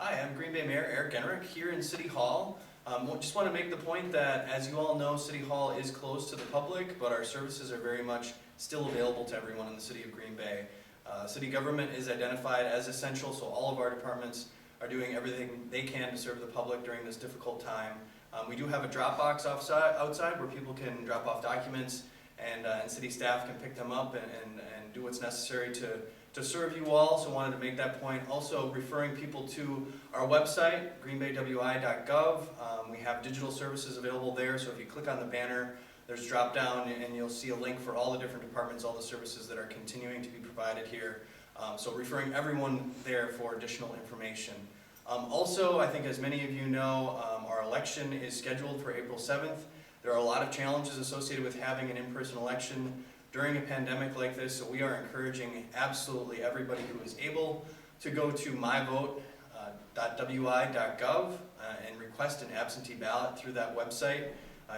Hi, I'm Green Bay Mayor Genrich here in City Hall. Just want to make the point that, as you all know, City Hall is closed to the public, but our services are very much still available to everyone in the City of Green Bay. City government is identified as essential, so all of our departments are doing everything they can to serve the public during this difficult time. We do have a drop box outside where people can drop off documents, and city staff can pick them up and do what's necessary to serve you all. So wanted to make that point. Also referring people to our website, greenbaywi.gov. We have digital services available there, so if you click on the banner, there's drop down and you'll see a link for all the different departments, all the services that are continuing to be provided here. So referring everyone there for additional information. Also, I think as many of you know, our election is scheduled for April 7th. There are a lot of challenges associated with having an in-person election during a pandemic like this, so we are encouraging absolutely everybody who is able to go to myvote.wi.gov and request an absentee ballot through that website.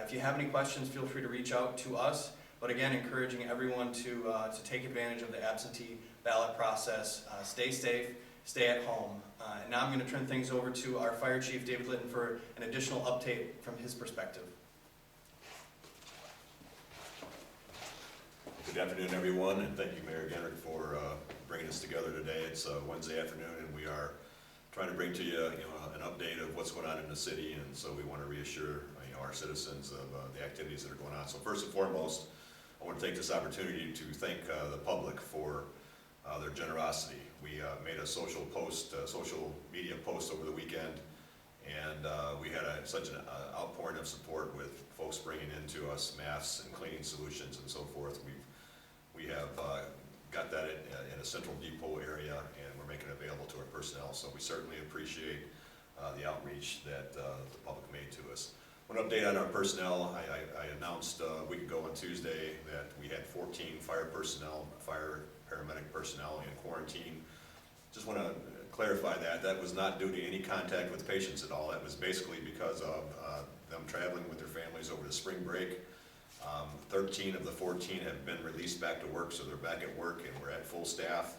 If you have any questions, feel free to reach out to us, but again, encouraging everyone to take advantage of the absentee ballot process. Stay safe, stay at home. And now I'm going to turn things over to our Fire Chief, David Litton, for an additional update from his perspective. Good afternoon, everyone, and thank you, Mayor Genrich, for bringing us together today. It's Wednesday afternoon, and we are trying to bring to you, an update of what's going on in the city, and so we want to reassure our citizens of the activities that are going on. So first and foremost, I want to take this opportunity to thank the public for their generosity. We made a social media post over the weekend, and we had such an outpouring of support with folks bringing in to us masks and cleaning solutions and so forth. We have got that in a central depot area, and we're making it available to our personnel. So we certainly appreciate the outreach that the public made to us. One update on our personnel: I announced a week ago on Tuesday that we had 14 fire paramedic personnel in quarantine. Just want to clarify that was not due to any contact with patients at all. That was basically because of them traveling with their families over the spring break. 13 of the 14 have been released back to work, so they're back at work and we're at full staff.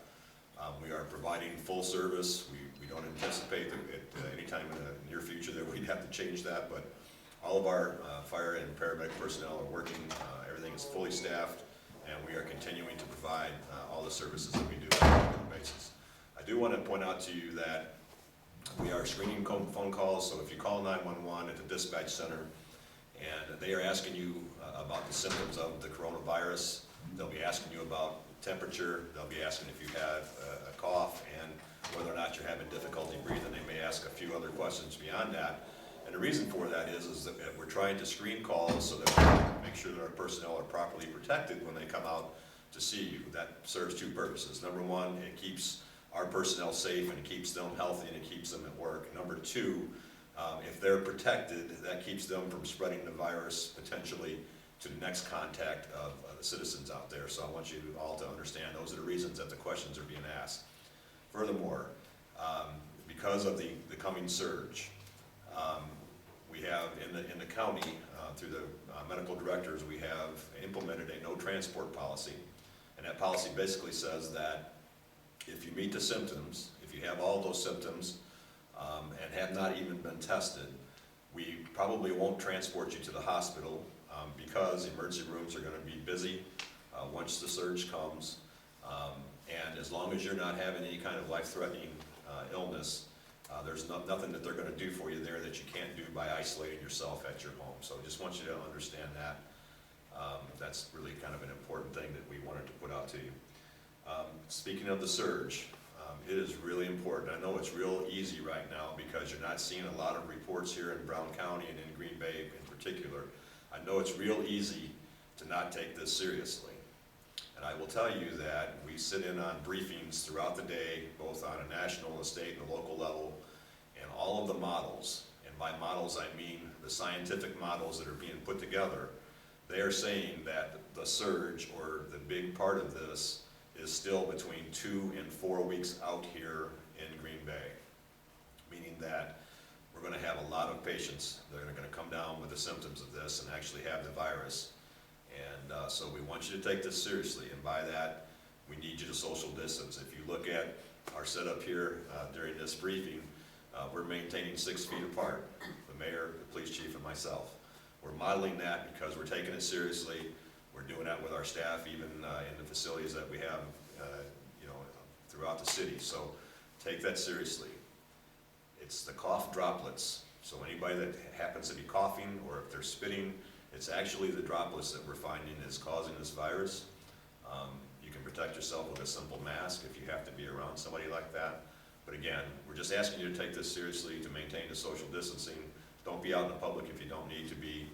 We are providing full service. We don't anticipate that at any time in the near future that we'd have to change that, but all of our fire and paramedic personnel are working. Everything is fully staffed, and we are continuing to provide all the services that we do on a regular basis. I do want to point out to you that we are screening phone calls, so if you call 911 at the dispatch center and they are asking you about the symptoms of the coronavirus, they'll be asking you about temperature, they'll be asking if you have a cough and whether or not you're having difficulty breathing. They may ask a few other questions beyond that. And the reason for that is that we're trying to screen calls so that we can make sure that our personnel are properly protected when they come out to see you. That serves two purposes. Number one, it keeps our personnel safe and it keeps them healthy and it keeps them at work. Number two, if they're protected, that keeps them from spreading the virus potentially to the next contact of the citizens out there. So I want you all to understand those are the reasons that the questions are being asked. Furthermore, because of the coming surge, we have in the county, through the medical directors, we have implemented a no transport policy. And that policy basically says that if you meet the symptoms, if you have all those symptoms and have not even been tested, we probably won't transport you to the hospital because emergency rooms are going to be busy once the surge comes. And as long as you're not having any kind of life-threatening illness, there's nothing that they're going to do for you there that you can't do by isolating yourself at your home. So just want you to understand that. That's really kind of an important thing that we wanted to put out to you. Speaking of the surge, it is really important. I know it's real easy right now because you're not seeing a lot of reports here in Brown County and in Green Bay in particular. I know it's real easy to not take this seriously. And I will tell you that we sit in on briefings throughout the day, both on a national, a state, and a local level, and all of the models, and by models I mean the scientific models that are being put together, they are saying that the surge, or the big part of this, is still between 2 and 4 weeks out here in Green Bay, meaning that we're going to have a lot of patients that are going to come down with the symptoms of this and actually have the virus. And so we want you to take this seriously, and by that, we need you to social distance. If you look at our setup here during this briefing, We're maintaining 6 feet apart, the mayor, the police chief, and myself. We're modeling that because we're taking it seriously. We're doing that with our staff, even in the facilities that we have, throughout the city. So take that seriously. It's the cough droplets. So anybody that happens to be coughing, or if they're spitting, it's actually the droplets that we're finding is causing this virus. You can protect yourself with a simple mask if you have to be around somebody like that. But again, we're just asking you to take this seriously, to maintain the social distancing. Don't be out in the public if you don't need to be.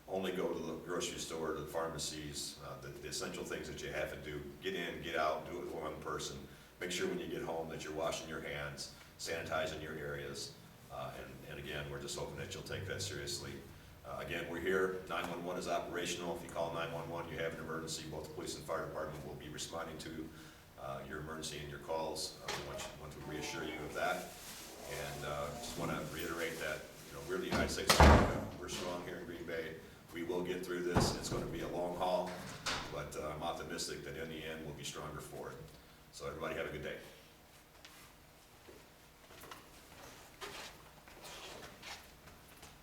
Only go to the grocery store, to the pharmacies, the essential things that you have to do. Get in, get out, do it with one person. Make sure when you get home that you're washing your hands, sanitizing your areas. And again, we're just hoping that you'll take that seriously. Again, we're here. 911 is operational. If you call 911, you have an emergency. Both the police and fire department will be responding to your emergency and your calls. We want to reassure you of that. And just want to reiterate that we're the United States of America. We're strong here in Green Bay. We will get through this. It's going to be a long haul, but I'm optimistic that in the end we'll be stronger for it. So everybody have a good day.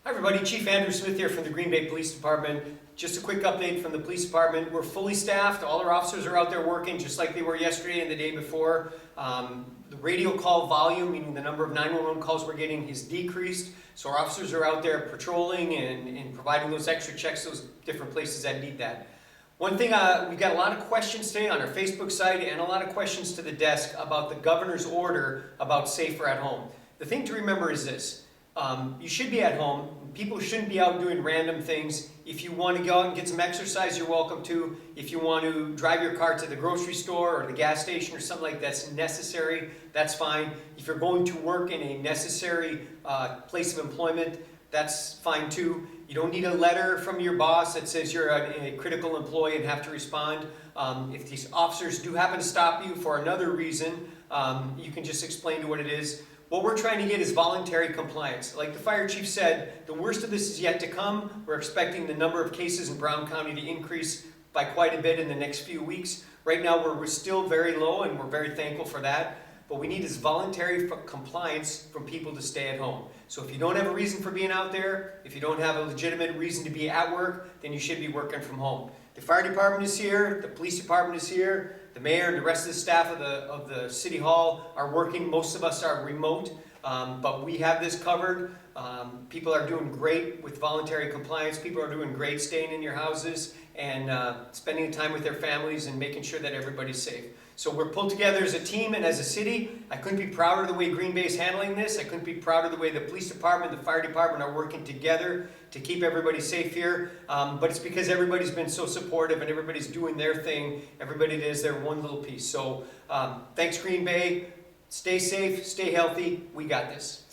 Hi everybody, Chief Andrew Smith here from the Green Bay Police Department. Just a quick update from the police department. We're fully staffed. All our officers are out there working just like they were yesterday and the day before. The radio call volume, meaning the number of 911 calls we're getting, has decreased. So our officers are out there patrolling and providing those extra checks, those different places that need that. One thing, we've got a lot of questions today on our Facebook site and a lot of questions to the desk about the governor's order about safer at home. The thing to remember is this. You should be at home. People shouldn't be out doing random things. If you want to go out and get some exercise, you're welcome to. If you want to drive your car to the grocery store or the gas station or something like that's necessary, that's fine. If you're going to work in a necessary place of employment, that's fine too. You don't need a letter from your boss that says you're a critical employee and have to respond. If these officers do happen to stop you for another reason, you can just explain to what it is. What we're trying to get is voluntary compliance. Like the fire chief said, the worst of this is yet to come. We're expecting the number of cases in Brown County to increase by quite a bit in the next few weeks. Right now we're still very low and we're very thankful for that. What we need is voluntary compliance from people to stay at home. So if you don't have a reason for being out there, if you don't have a legitimate reason to be at work, then you should be working from home. The fire department is here, the police department is here, the mayor and the rest of the staff of the city hall are working. Most of us are remote, but we have this covered. People are doing great with voluntary compliance. People are doing great staying in your houses and spending time with their families and making sure that everybody's safe. So we're pulled together as a team and as a city. I couldn't be prouder of the way Green Bay is handling this. I couldn't be prouder of the way the police department, the fire department are working together to keep everybody safe here. But it's because everybody's been so supportive and everybody's doing their thing. Everybody does their one little piece. So thanks Green Bay. Stay safe, stay healthy. We got this.